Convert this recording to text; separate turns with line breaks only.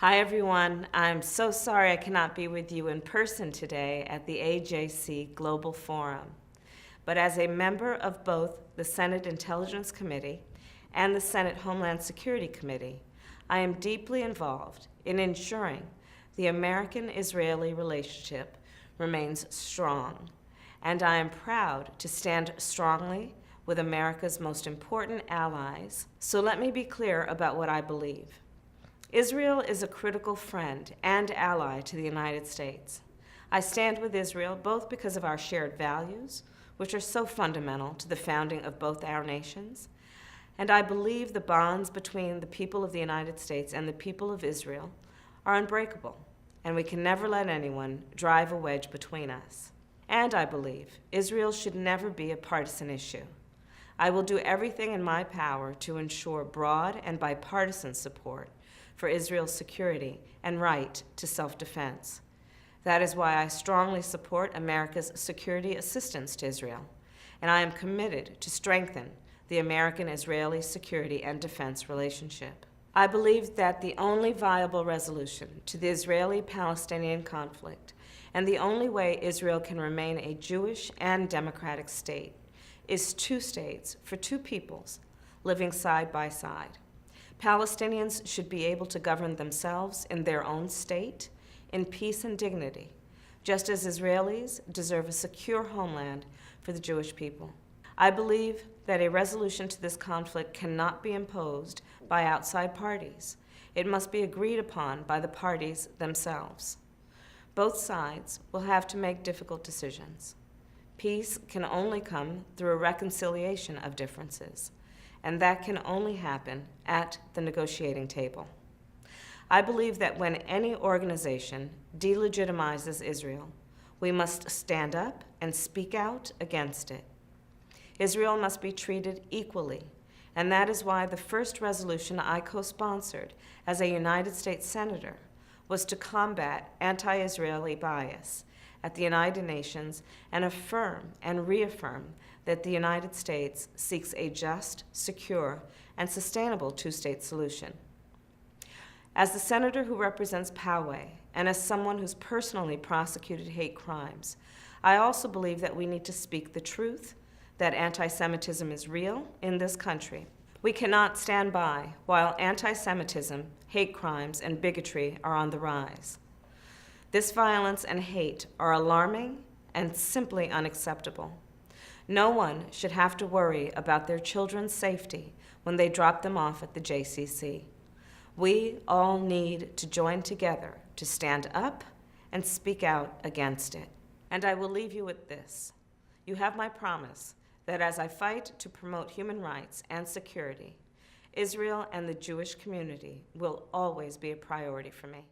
Hi everyone, I'm so sorry I cannot be with you in person today at the AJC Global Forum. But as a member of both the Senate Intelligence Committee and the Senate Homeland Security Committee, I am deeply involved in ensuring the American-Israeli relationship remains strong, and I am proud to stand strongly with America's most important allies. So let me be clear about what I believe. Israel is a critical friend and ally to the United States. I stand with Israel both because of our shared values, which are so fundamental to the founding of both our nations, and I believe the bonds between the people of the United States and the people of Israel are unbreakable, and we can never let anyone drive a wedge between us. And I believe Israel should never be a partisan issue. I will do everything in my power to ensure broad and bipartisan support for Israel's security and right to self-defense. That is why I strongly support America's security assistance to Israel, and I am committed to strengthen the American-Israeli security and defense relationship. I believe that the only viable resolution to the Israeli-Palestinian conflict and the only way Israel can remain a Jewish and democratic state is two states for two peoples living side by side. Palestinians should be able to govern themselves in their own state in peace and dignity, just as Israelis deserve a secure homeland for the Jewish people. I believe that a resolution to this conflict cannot be imposed by outside parties. It must be agreed upon by the parties themselves. Both sides will have to make difficult decisions. Peace can only come through a reconciliation of differences, and that can only happen at the negotiating table. I believe that when any organization delegitimizes Israel, we must stand up and speak out against it. Israel must be treated equally, and that is why the first resolution I co-sponsored as a United States Senator was to combat anti-Israeli bias at the United Nations and affirm and reaffirm that the United States seeks a just, secure, and sustainable two-state solution. As the senator who represents Poway, and as someone who's personally prosecuted hate crimes, I also believe that we need to speak the truth, that anti-Semitism is real in this country. We cannot stand by while anti-Semitism, hate crimes, and bigotry are on the rise. This violence and hate are alarming and simply unacceptable. No one should have to worry about their children's safety when they drop them off at the JCC. We all need to join together to stand up and speak out against it. And I will leave you with this. You have my promise that as I fight to promote human rights and security, Israel and the Jewish community will always be a priority for me.